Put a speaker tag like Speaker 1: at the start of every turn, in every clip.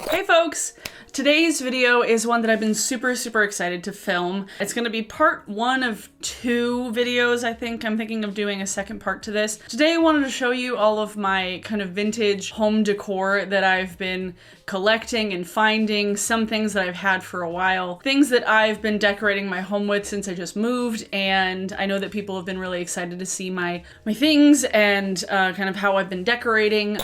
Speaker 1: Hey folks! Today's video is one that I've been super excited to film. It's going to be part one of 2 videos, I think. I'm thinking of doing a second part to this. Today I wanted to show you all of my kind of vintage home decor that I've been collecting and finding, some things that I've had for a while, things that I've been decorating my home with since I just moved, and I know that people have been really excited to see my things and kind of how I've been decorating.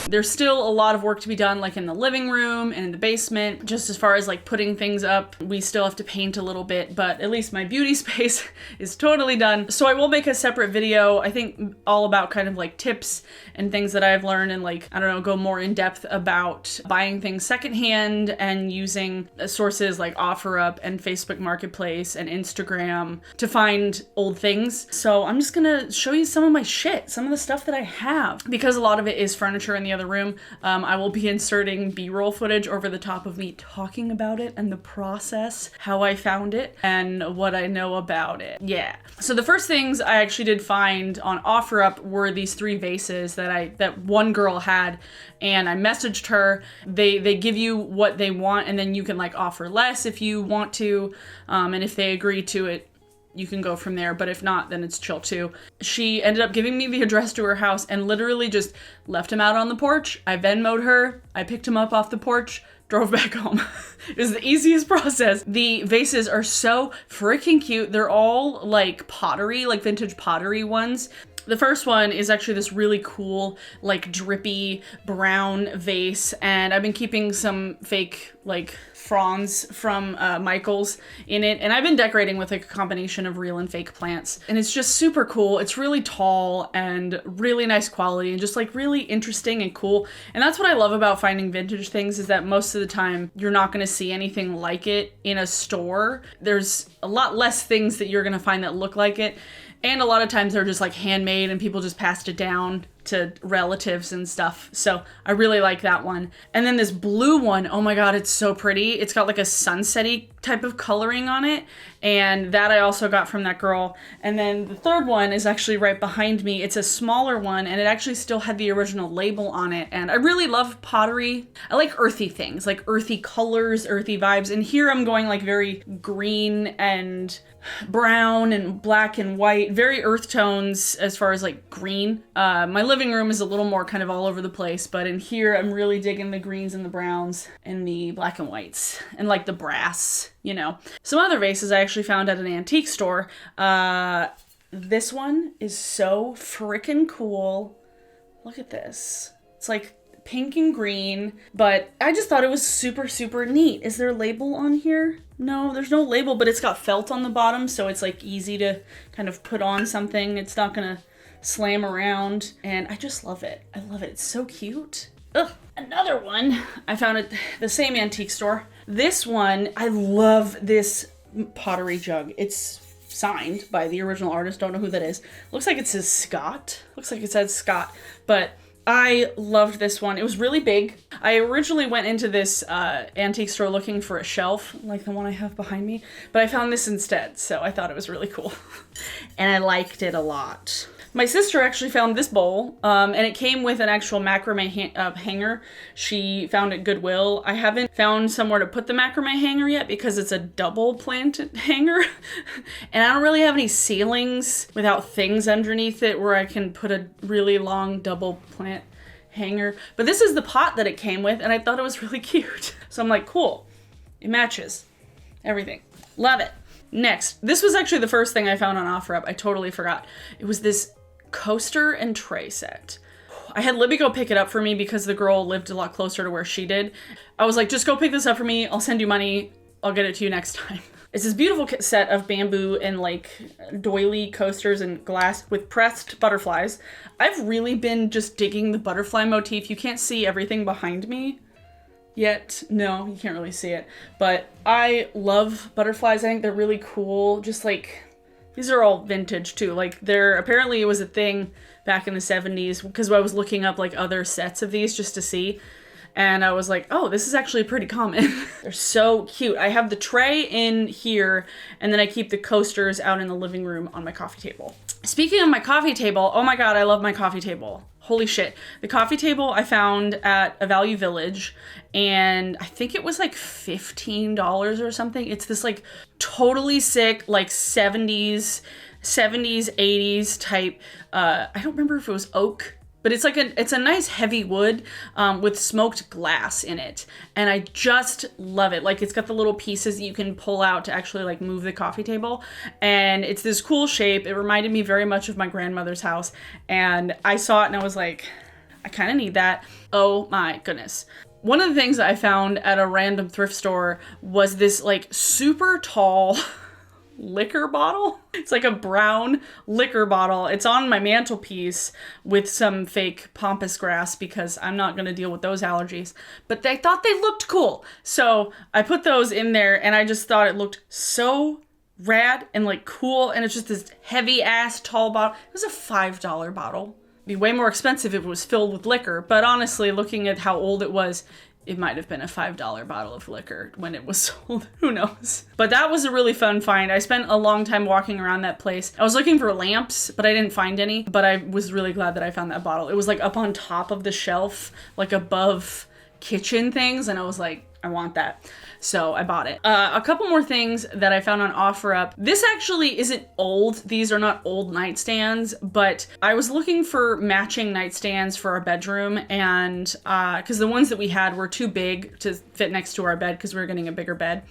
Speaker 1: There's still a lot of work to be done, like in the living room and in the basement, just as far as like putting things up. We still have to paint a little bit, but at least my beauty space is totally done. So I will make a separate video, I think all about kind of like tips and things that I've learned and like, I don't know, go more in depth about buying things secondhand and using sources like OfferUp and Facebook Marketplace and Instagram to find old things. So I'm just gonna show you some of my shit, some of the stuff that I have, because a lot of it is furniture in the other room. I will be inserting B-roll footage over the top of me talking about it and the process, how I found it, and what I know about it. Yeah. So the first things I actually did find on OfferUp were these 3 vases that one girl had, and I messaged her. They give you what they want, and then you can like offer less if you want to, and if they agree to it, you can go from there, but if not, then it's chill too. She ended up giving me the address to her house and literally just left him out on the porch. I Venmo'd her, I picked him up off the porch, drove back home. It was the easiest process. The vases are so freaking cute. They're all like pottery, like vintage pottery ones. The first one is actually this really cool, like drippy brown vase, and I've been keeping some fake like fronds from Michael's in it, and I've been decorating with like a combination of real and fake plants, and it's just super cool. It's really tall and really nice quality and just like really interesting and cool, and that's what I love about finding vintage things, is that most of the time you're not going to see anything like it in a store. There's a lot less things that you're going to find that look like it. And a lot of times they're just like handmade and people just passed it down to relatives and stuff. So I really like that one. And then this blue one, oh my God, it's so pretty. It's got like a sunsetty type of coloring on it. And that I also got from that girl. And then the third one is actually right behind me. It's a smaller one and it actually still had the original label on it. And I really love pottery. I like earthy things, like earthy colors, earthy vibes. And here I'm going like very green and brown and black and white, very earth tones as far as like green. My living room is a little more kind of all over the place, but in here I'm really digging the greens and the browns and the black and whites and like the brass, you know. Some other vases I actually found at an antique store. This one is so freaking cool. Look at this. It's like pink and green, but I just thought it was super neat. Is there a label on here? No, there's no label, but it's got felt on the bottom, so it's like easy to kind of put on something. It's not gonna slam around, and I just love it. I love it. It's so cute. Ugh. Another one I found at the same antique store. This one, I love this pottery jug. It's signed by the original artist. Don't know who that is. Looks like it says Scott. Looks like it says Scott, but I loved this one. It was really big. I originally went into this antique store looking for a shelf, like the one I have behind me, but I found this instead, so I thought it was really cool. And I liked it a lot. My sister actually found this bowl, and it came with an actual macrame hanger she found at Goodwill. I haven't found somewhere to put the macrame hanger yet because it's a double planted hanger, and I don't really have any ceilings without things underneath it where I can put a really long double plant hanger. But this is the pot that it came with, and I thought it was really cute. So I'm like, cool, it matches everything. Love it. Next, this was actually the first thing I found on OfferUp. I totally forgot. It was this coaster and tray set. I had Libby go pick it up for me because the girl lived a lot closer to where she did. I was like, just go pick this up for me. I'll send you money. I'll get it to you next time. It's this beautiful set of bamboo and like doily coasters and glass with pressed butterflies. I've really been just digging the butterfly motif. You can't see everything behind me yet. No, you can't really see it. But I love butterflies. I think they're really cool. Just like, these are all vintage too. Like apparently it was a thing back in the 70s because I was looking up like other sets of these just to see. And I was like, oh, this is actually pretty common. They're so cute. I have the tray in here, and then I keep the coasters out in the living room on my coffee table. Speaking of my coffee table, oh my God, I love my coffee table. Holy shit. The coffee table I found at a Value Village, and I think it was like $15 or something. It's this like totally sick, like 70s, 80s type. I don't remember if it was oak, but it's like it's a nice heavy wood with smoked glass in it. And I just love it. Like, it's got the little pieces that you can pull out to actually like move the coffee table. And it's this cool shape. It reminded me very much of my grandmother's house. And I saw it and I was like, I kind of need that. Oh my goodness. One of the things that I found at a random thrift store was this like super tall liquor bottle. It's like a brown liquor bottle. It's on my mantelpiece with some fake pampas grass because I'm not going to deal with those allergies. But they thought they looked cool. So I put those in there and I just thought it looked so rad and like cool. And it's just this heavy ass tall bottle. It was a $5 bottle. It'd be way more expensive if it was filled with liquor. But honestly, looking at how old it was, it might have been a $5 bottle of liquor when it was sold. Who knows? But that was a really fun find. I spent a long time walking around that place. I was looking for lamps, but I didn't find any. But I was really glad that I found that bottle. It was like up on top of the shelf, like above kitchen things. And I was like, I want that. So I bought it. A couple more things that I found on OfferUp. This actually isn't old. These are not old nightstands, but I was looking for matching nightstands for our bedroom, and because the ones that we had were too big to fit next to our bed because we were getting a bigger bed.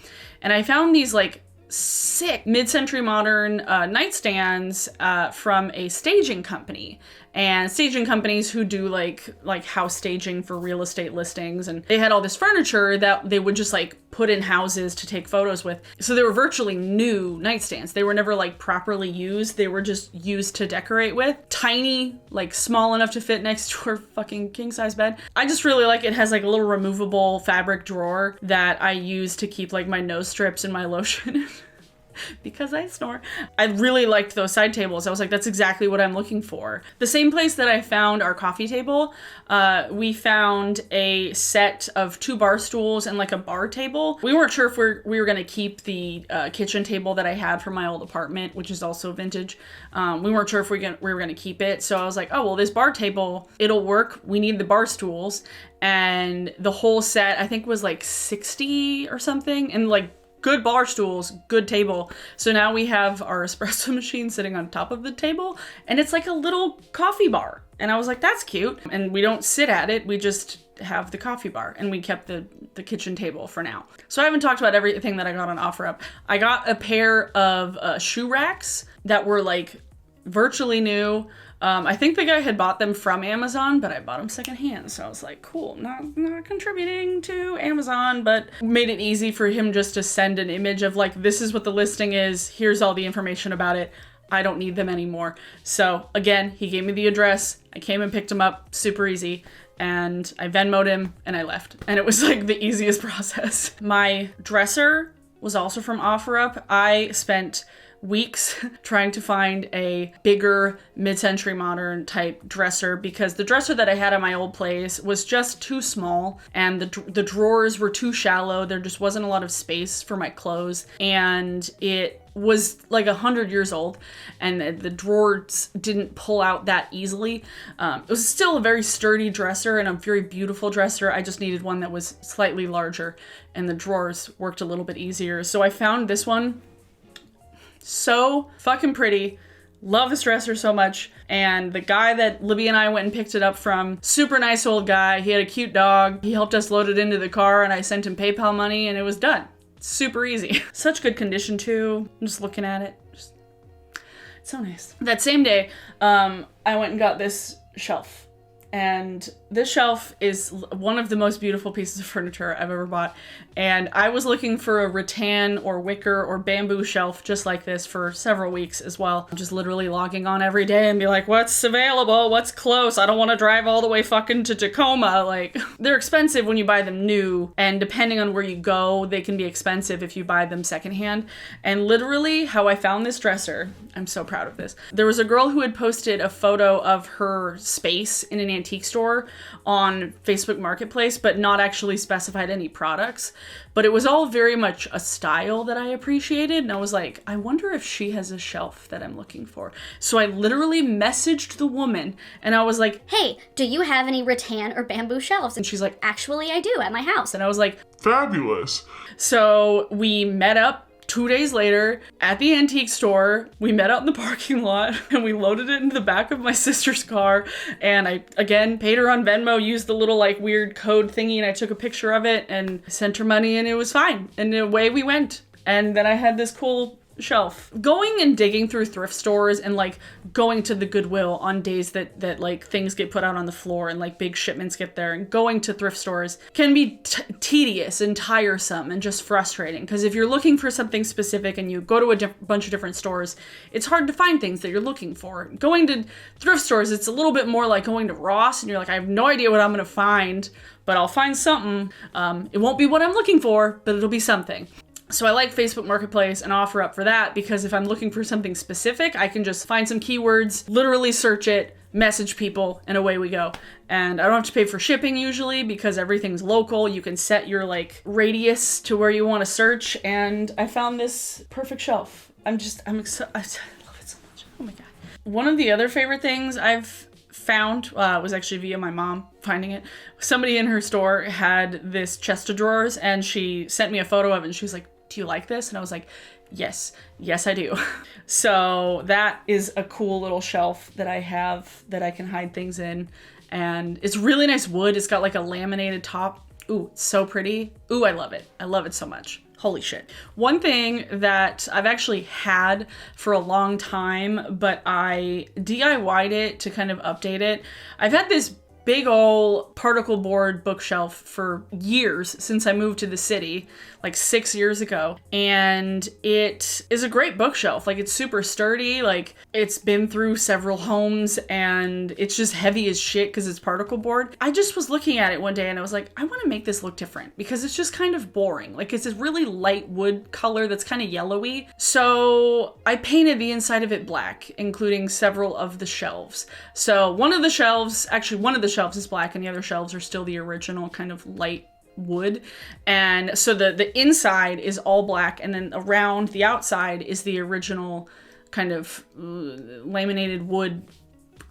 Speaker 1: And I found these like sick mid-century modern nightstands from a staging company. And staging companies who do like house staging for real estate listings. And they had all this furniture that they would just like put in houses to take photos with. So they were virtually new nightstands. They were never like properly used. They were just used to decorate with. Tiny, like small enough to fit next to our fucking king size bed. I just really like it. It has like a little removable fabric drawer that I use to keep like my nose strips and my lotion because I snore. I really liked those side tables. I was like, that's exactly what I'm looking for. The same place that I found our coffee table, we found a set of 2 bar stools and like a bar table. We weren't sure if we were going to keep the kitchen table that I had from my old apartment, which is also vintage. We weren't sure if we were going to keep it. So I was like, oh, well, this bar table, it'll work. We need the bar stools. And the whole set, I think, was like 60 or something. And like, good bar stools, good table. So now we have our espresso machine sitting on top of the table, and it's like a little coffee bar. And I was like, that's cute. And we don't sit at it, we just have the coffee bar, and we kept the kitchen table for now. So I haven't talked about everything that I got on OfferUp. I got a pair of shoe racks that were like virtually new. I think the guy had bought them from Amazon, but I bought them secondhand. So I was like, cool, not contributing to Amazon, but made it easy for him just to send an image of like, this is what the listing is. Here's all the information about it. I don't need them anymore. So again, he gave me the address. I came and picked them up, super easy. And I Venmo'd him and I left. And it was like the easiest process. My dresser was also from OfferUp. I spent weeks trying to find a bigger mid-century modern type dresser because the dresser that I had at my old place was just too small and the drawers were too shallow. There just wasn't a lot of space for my clothes, and it was like 100 years old and the drawers didn't pull out that easily. It was still a very sturdy dresser and a very beautiful dresser. I just needed one that was slightly larger and the drawers worked a little bit easier. So I found this one. So fucking pretty. Love this dresser so much. And the guy that Libby and I went and picked it up from, super nice old guy. He had a cute dog. He helped us load it into the car and I sent him PayPal money and it was done. Super easy. Such good condition too. I'm just looking at it. It's so nice. That same day, I went and got this shelf. And this shelf is one of the most beautiful pieces of furniture I've ever bought. And I was looking for a rattan or wicker or bamboo shelf just like this for several weeks as well. I'm just literally logging on every day and be like, what's available? What's close? I don't want to drive all the way fucking to Tacoma. Like, they're expensive when you buy them new. And depending on where you go, they can be expensive if you buy them secondhand. And literally how I found this dresser, I'm so proud of this. There was a girl who had posted a photo of her space in an antique store on Facebook Marketplace, but not actually specified any products. But it was all very much a style that I appreciated. And I was like, I wonder if she has a shelf that I'm looking for. So I literally messaged the woman and I was like,
Speaker 2: hey, do you have any rattan or bamboo shelves?
Speaker 1: and she's like,
Speaker 2: actually, I do at my house.
Speaker 1: and I was like,
Speaker 3: fabulous.
Speaker 1: So we met up 2 days later at the antique store. We met out in the parking lot and we loaded it into the back of my sister's car. And I, again, paid her on Venmo, used the little like weird code thingy, and I took a picture of it and sent her money, and it was fine. And away we went. And then I had this cool shelf. Going and digging through thrift stores and like going to the Goodwill on days that like things get put out on the floor and like big shipments get there, and going to thrift stores can be tedious and tiresome and just frustrating, because if you're looking for something specific and you go to a bunch of different stores, it's hard to find things that you're looking for. Going to thrift stores, it's a little bit more like going to Ross and you're like, I have no idea what I'm gonna find, but I'll find something. It won't be what I'm looking for, but it'll be something. So I like Facebook Marketplace and OfferUp for that, because if I'm looking for something specific, I can just find some keywords, literally search it, message people, and away we go. And I don't have to pay for shipping usually because everything's local. You can set your like radius to where you want to search, and I found this perfect shelf. I'm excited. I love it so much. Oh my God. One of the other favorite things I've found was actually via my mom finding it. Somebody in her store had this chest of drawers and she sent me a photo of it and she was like, do you like this? And I was like, yes, I do. So that is a cool little shelf that I have that I can hide things in. And it's really nice wood. It's got like a laminated top. Ooh, it's so pretty. Ooh, I love it. I love it so much. Holy shit. One thing that I've actually had for a long time, but I DIY'd it to kind of update it. I've had this big old particle board bookshelf for years, since I moved to the city, like 6 years ago. And it is a great bookshelf. Like, it's super sturdy. Like, it's been through several homes and it's just heavy as shit because it's particle board. I just was looking at it one day and I was like, I want to make this look different because it's just kind of boring. Like, it's a really light wood color that's kind of yellowy. So I painted the inside of it black, including several of the shelves. So one of the shelves is black and the other shelves are still the original kind of light wood. And so the inside is all black, and then around the outside is the original kind of laminated wood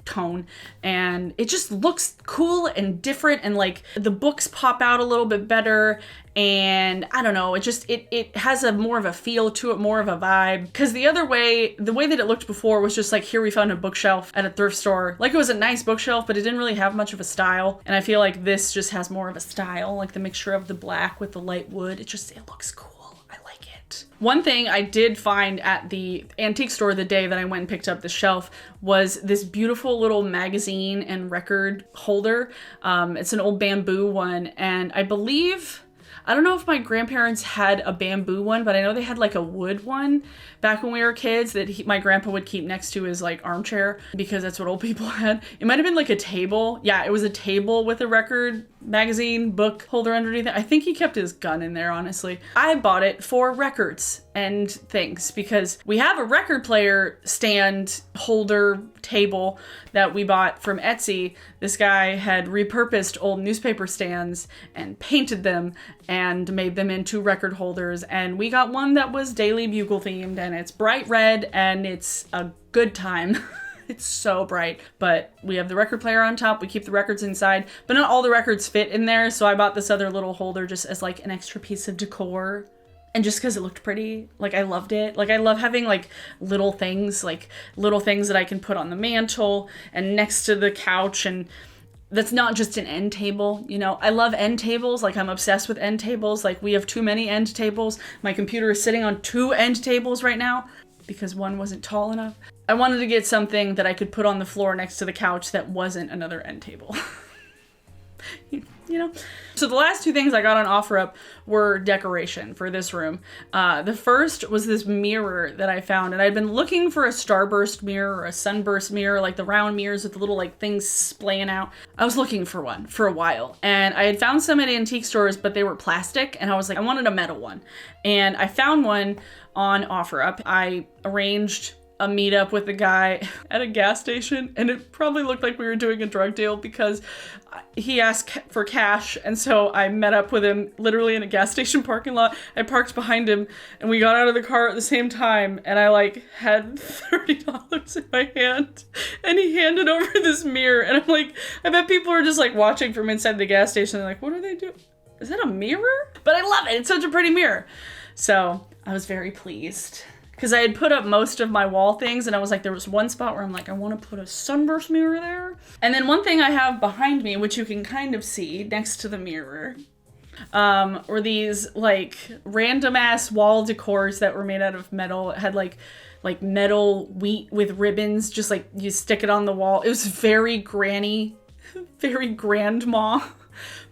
Speaker 1: tone, and it just looks cool and different, and like the books pop out a little bit better, and I don't know, it has a more of a feel to it, more of a vibe, because the way that it looked before was just like, here we found a bookshelf at a thrift store. Like, it was a nice bookshelf, but it didn't really have much of a style, and I feel like this just has more of a style, like the mixture of the black with the light wood. It looks cool. I like it. One thing I did find at the antique store the day that I went and picked up the shelf was this beautiful little magazine and record holder. It's an old bamboo one, and I don't know if my grandparents had a bamboo one, but I know they had like a wood one back when we were kids that my grandpa would keep next to his like armchair, because that's what old people had. It might have been like a table. Yeah, it was a table with a record magazine book holder underneath it. I think he kept his gun in there, honestly. I bought it for records and things because we have a record player stand holder table that we bought from Etsy. This guy had repurposed old newspaper stands and painted them and made them into record holders, and we got one that was Daily Bugle themed, and it's bright red and it's a good time. It's so bright, but we have the record player on top. We keep the records inside, but not all the records fit in there. So I bought this other little holder just as like an extra piece of decor. And just because it looked pretty, like I loved it. Like, I love having like little things that I can put on the mantle and next to the couch, and that's not just an end table. You know, I love end tables. Like, I'm obsessed with end tables. Like, we have too many end tables. My computer is sitting on 2 end tables right now because one wasn't tall enough. I wanted to get something that I could put on the floor next to the couch that wasn't another end table. You know? So the last 2 things I got on OfferUp were decoration for this room. The first was this mirror that I found, and I'd been looking for a starburst mirror or a sunburst mirror, like the round mirrors with the little like things splaying out. I was looking for one for a while, and I had found some at antique stores, but they were plastic, and I was like, I wanted a metal one. And I found one on OfferUp. I arranged a meetup with a guy at a gas station, and it probably looked like we were doing a drug deal because he asked for cash, and so I met up with him literally in a gas station parking lot. I parked behind him, and we got out of the car at the same time, and I like had $30 in my hand, and he handed over this mirror, and I'm like, I bet people are just like watching from inside the gas station. They're like, what are they doing? Is that a mirror? But I love it. It's such a pretty mirror. So I was very pleased. Because I had put up most of my wall things, and I was like, there was one spot where I'm like, I want to put a sunburst mirror there. And then one thing I have behind me, which you can kind of see next to the mirror, were these like random ass wall decors that were made out of metal. It had like metal wheat with ribbons, just like you stick it on the wall. It was very granny, very grandma.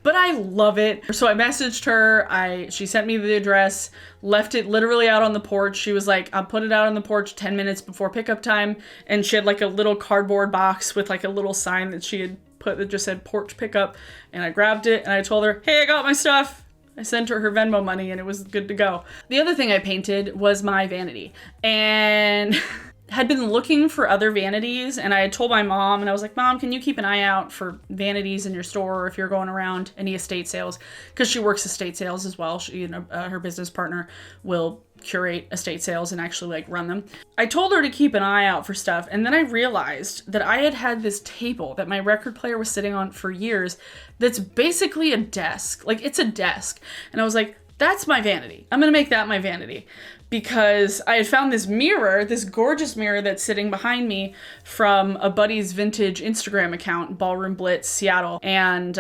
Speaker 1: But I love it. So I messaged her, she sent me the address, left it literally out on the porch. She was like, I'll put it out on the porch 10 minutes before pickup time. And she had like a little cardboard box with like a little sign that she had put that just said porch pickup. And I grabbed it and I told her, hey, I got my stuff. I sent her Venmo money and it was good to go. The other thing I painted was my vanity. And had been looking for other vanities, and I had told my mom, and I was like, Mom, can you keep an eye out for vanities in your store or if you're going around any estate sales? Because she works estate sales as well. She, her business partner will curate estate sales and actually like run them. I told her to keep an eye out for stuff, and then I realized that I had this table that my record player was sitting on for years that's basically a desk. Like, it's a desk. And I was like, that's my vanity. I'm gonna make that my vanity. Because I had found this mirror, this gorgeous mirror that's sitting behind me from a buddy's vintage Instagram account, Ballroom Blitz Seattle, and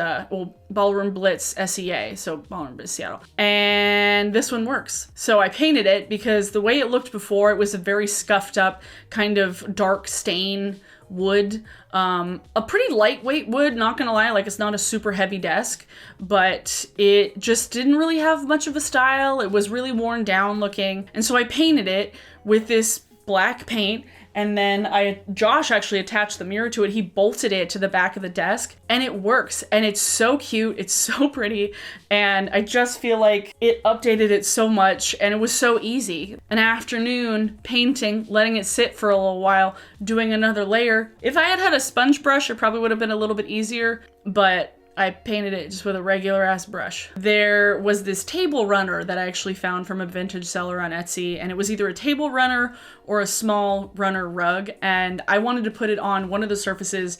Speaker 1: Ballroom Blitz SEA, so Ballroom Blitz Seattle. And this one works. So I painted it because the way it looked before, it was a very scuffed up kind of dark stain wood, a pretty lightweight wood, not gonna lie, like it's not a super heavy desk, but it just didn't really have much of a style. It was really worn down looking. And so I painted it with this black paint, and then Josh actually attached the mirror to it. He bolted it to the back of the desk, and it works. And it's so cute. It's so pretty. And I just feel like it updated it so much, and it was so easy. An afternoon painting, letting it sit for a little while, doing another layer. If I had had a sponge brush, it probably would have been a little bit easier, but I painted it just with a regular ass brush. There was this table runner that I actually found from a vintage seller on Etsy, and it was either a table runner or a small runner rug, and I wanted to put it on one of the surfaces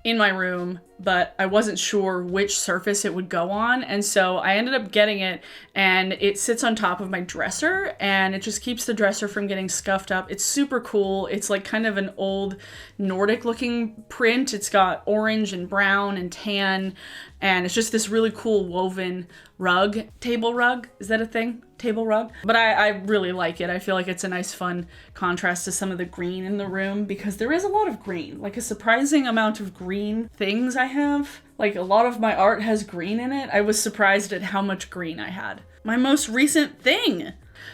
Speaker 1: in my room, but I wasn't sure which surface it would go on, and so I ended up getting it, and it sits on top of my dresser, and it just keeps the dresser from getting scuffed up. It's super cool. It's like kind of an old Nordic looking print. It's got orange and brown and tan, and it's just this really cool woven rug. Table rug? Is that a thing? Table rug? But I really like it. I feel like it's a nice fun contrast to some of the green in the room, because there is a lot of green, like a surprising amount of green things I have. Like a lot of my art has green in it. I was surprised at how much green I had. My most recent thing,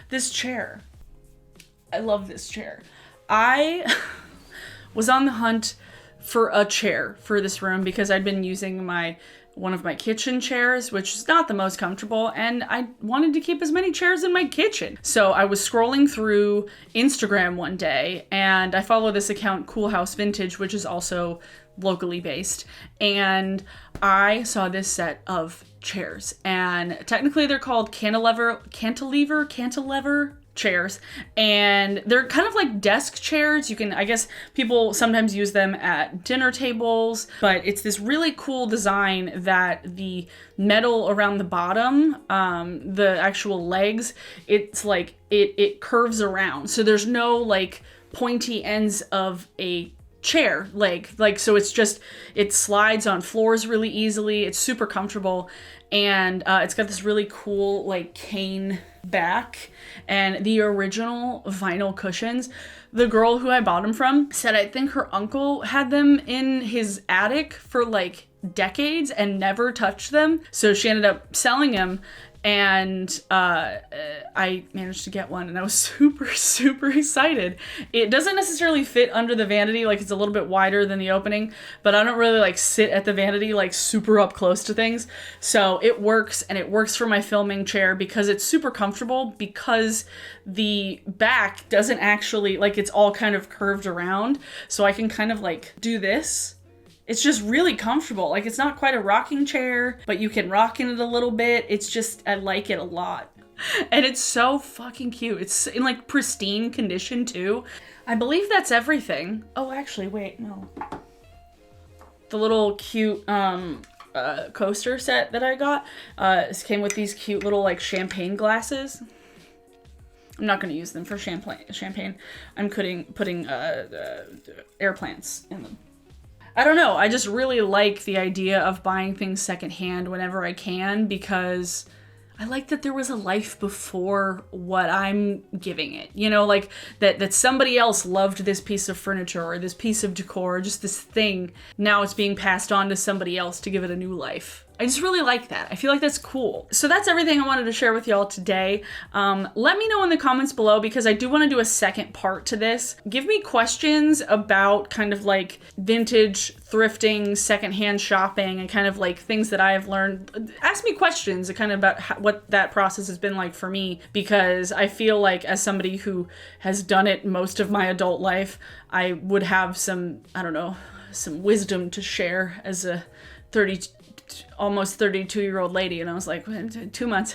Speaker 1: this chair. I love this chair. I was on the hunt for a chair for this room because I'd been using one of my kitchen chairs, which is not the most comfortable, and I wanted to keep as many chairs in my kitchen. So I was scrolling through Instagram one day, and I follow this account, Cool House Vintage, which is also locally based, and I saw this set of chairs, and technically they're called cantilever chairs, and they're kind of like desk chairs. You can, I guess people sometimes use them at dinner tables, but it's this really cool design that the metal around the bottom, the actual legs, it's like it curves around, so there's no like pointy ends of a chair leg, like, so it's just, it slides on floors really easily. It's super comfortable, and it's got this really cool like cane back and the original vinyl cushions. The girl who I bought them from said I think her uncle had them in his attic for like decades and never touched them, so she ended up selling them. and I managed to get one, and I was super excited. It doesn't necessarily fit under the vanity, like it's a little bit wider than the opening, but I don't really like sit at the vanity like super up close to things. So it works, and it works for my filming chair because it's super comfortable, because the back doesn't actually, like, it's all kind of curved around, so I can kind of like do this. It's just really comfortable. Like, it's not quite a rocking chair, but you can rock in it a little bit. It's just, I like it a lot. And it's so fucking cute. It's in like pristine condition too. I believe that's everything. Oh, actually, wait, no. The little cute coaster set that I got came with these cute little like champagne glasses. I'm not going to use them for champagne. I'm putting air plants in them. I don't know. I just really like the idea of buying things secondhand whenever I can, because I like that there was a life before what I'm giving it. You know, like that somebody else loved this piece of furniture or this piece of decor, or just this thing. Now it's being passed on to somebody else to give it a new life. I just really like that. I feel like that's cool. So that's everything I wanted to share with y'all today. Let me know in the comments below, because I do want to do a second part to this. Give me questions about kind of like vintage thrifting, secondhand shopping, and kind of like things that I have learned. Ask me questions kind of about what that process has been like for me, because I feel like as somebody who has done it most of my adult life, I would have some, I don't know, some wisdom to share as a almost 32-year-old lady. And I was like, 2 months.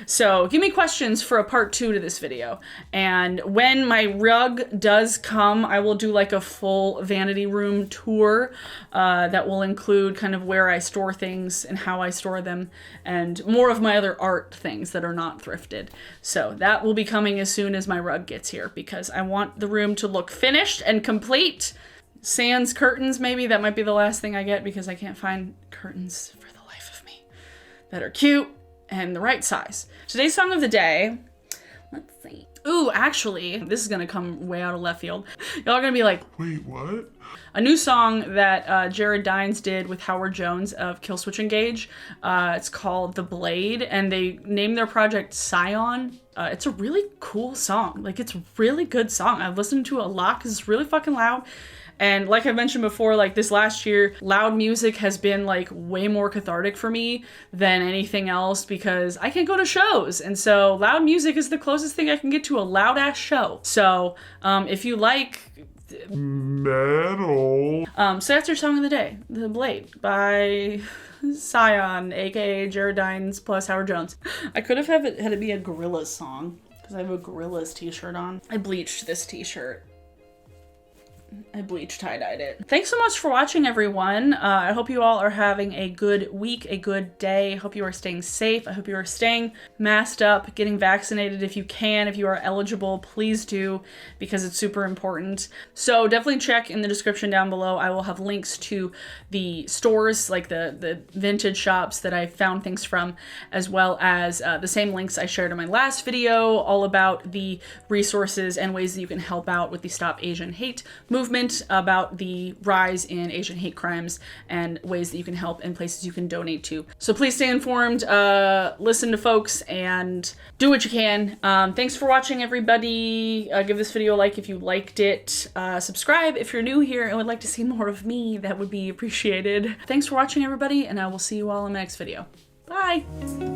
Speaker 1: So give me questions for a part 2 to this video. And when my rug does come, I will do like a full vanity room tour that will include kind of where I store things and how I store them, and more of my other art things that are not thrifted. So that will be coming as soon as my rug gets here, because I want the room to look finished and complete. Sans curtains, maybe. That might be the last thing I get, because I can't find curtains for the life of me that are cute and the right size. Today's song of the day, let's see. Ooh, actually, this is gonna come way out of left field. Y'all are gonna be like, wait, what? A new song that Jared Dines did with Howard Jones of Kill Switch Engage. It's called The Blade, and they named their project Sion. It's a really cool song. Like, it's a really good song. I've listened to it a lot because it's really fucking loud. And like I mentioned before, like this last year, loud music has been like way more cathartic for me than anything else, because I can't go to shows. And so loud music is the closest thing I can get to a loud ass show. So if you like metal. So that's your song of the day, The Blade by Sion, aka Jared Dines plus Howard Jones. I could have had it be a Gorillaz song, because I have a Gorillaz t-shirt on. I bleached this t-shirt. I bleach tie-dyed it. Thanks so much for watching, everyone. I hope you all are having a good week, a good day. I hope you are staying safe. I hope you are staying masked up, getting vaccinated if you can. If you are eligible, please do, because it's super important. So definitely check in the description down below. I will have links to the stores, like the vintage shops that I found things from, as well as the same links I shared in my last video, all about the resources and ways that you can help out with the Stop Asian Hate movement, about the rise in Asian hate crimes and ways that you can help and places you can donate to. So please stay informed, listen to folks, and do what you can. Thanks for watching, everybody. Give this video a like if you liked it. Subscribe if you're new here and would like to see more of me. That would be appreciated. Thanks for watching, everybody, and I will see you all in my next video. Bye!